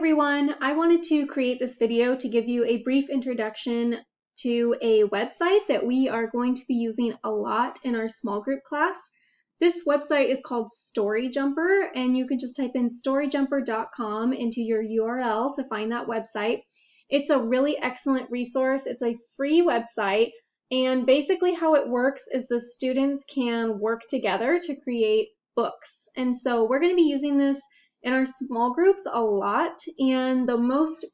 everyone, I wanted to create this video to give you a brief introduction to a website that we are going to be using a lot in our small group class. This website is called StoryJumper, and you can just type in storyjumper.com into your URL to find that website. It's a really excellent resource. It's a free website, and basically how it works is the students can work together to create books. And so we're going to be using this in our small groups a lot, and the most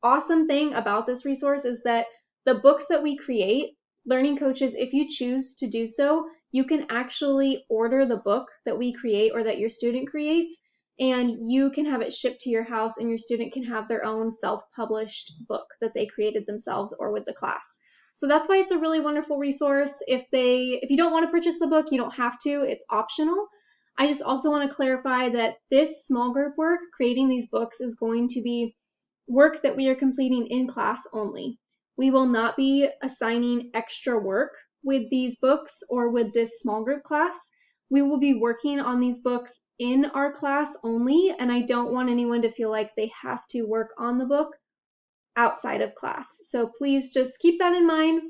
awesome thing about this resource is that the books that we create, learning coaches, if you choose to do so, you can actually order the book that we create or that your student creates, and you can have it shipped to your house, and your student can have their own self-published book that they created themselves or with the class. So that's why it's a really wonderful resource. If you don't want to purchase the book, you don't have to. It's optional. I just also want to clarify that this small group work, creating these books, is going to be work that we are completing in class only. We will not be assigning extra work with these books or with this small group class. We will be working on these books in our class only, and I don't want anyone to feel like they have to work on the book outside of class. So please just keep that in mind.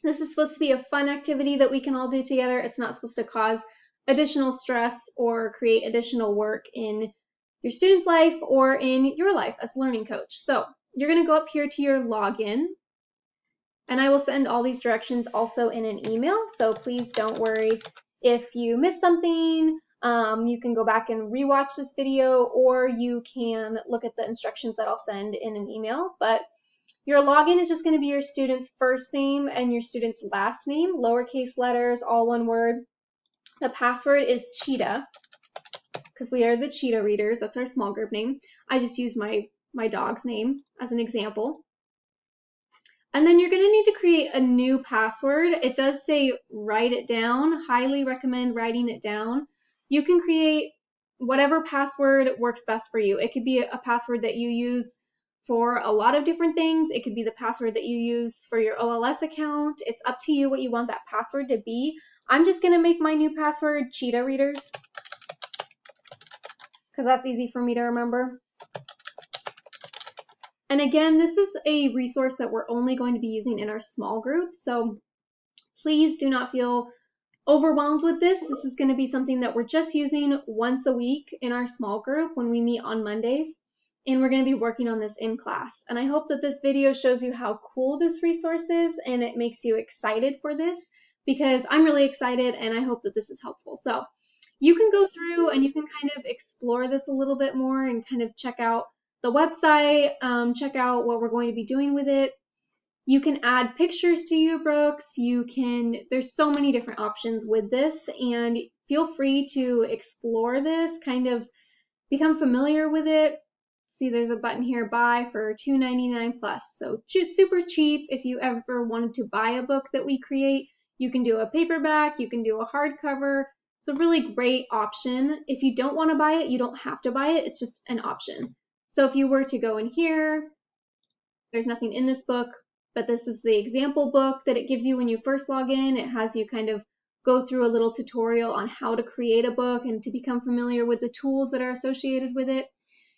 This is supposed to be a fun activity that we can all do together. It's not supposed to cause additional stress or create additional work in your student's life or in your life as a learning coach. So you're going to go up here to your login, and I will send all these directions also in an email. So please don't worry if you miss something. You can go back and rewatch this video, or you can look at the instructions that I'll send in an email. But your login is just going to be your student's first name and your student's last name, lowercase letters, all one word. The password is Cheetah, because we are the Cheetah Readers. That's our small group name. I just used my dog's name as an example. And then you're going to need to create a new password. It does say write it down. Highly recommend writing it down. You can create whatever password works best for you. It could be a password that you use for a lot of different things. It could be the password that you use for your OLS account. It's up to you what you want that password to be. I'm just going to make my new password Cheetah Readers, because that's easy for me to remember. And again, this is a resource that we're only going to be using in our small group, so please do not feel overwhelmed with this. This is going to be something that we're just using once a week in our small group when we meet on Mondays, and we're going to be working on this in class. And I hope that this video shows you how cool this resource is, and it makes you excited for this, because I'm really excited, and I hope that this is helpful. So you can go through and you can kind of explore this a little bit more and kind of check out the website, check out what we're going to be doing with it. You can add pictures to your books. There's so many different options with this, and feel free to explore this, kind of become familiar with it. See, there's a button here, buy for $2.99 plus. So just super cheap. If you ever wanted to buy a book that we create, you can do a paperback, you can do a hardcover. It's a really great option. If you don't want to buy it, you don't have to buy it. It's just an option. So if you were to go in here, there's nothing in this book, but this is the example book that it gives you when you first log in. It has you kind of go through a little tutorial on how to create a book and to become familiar with the tools that are associated with it.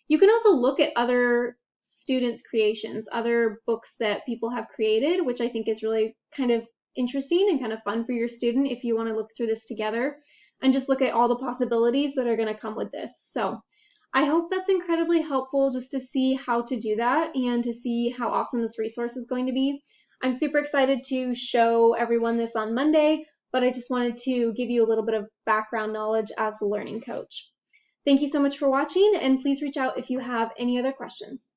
You can also look at other students' creations, other books that people have created, which I think is really kind of interesting and kind of fun for your student if you want to look through this together and just look at all the possibilities that are going to come with this. So I hope that's incredibly helpful just to see how to do that and to see how awesome this resource is going to be. I'm super excited to show everyone this on Monday, but I just wanted to give you a little bit of background knowledge as the learning coach. Thank you so much for watching, and please reach out if you have any other questions.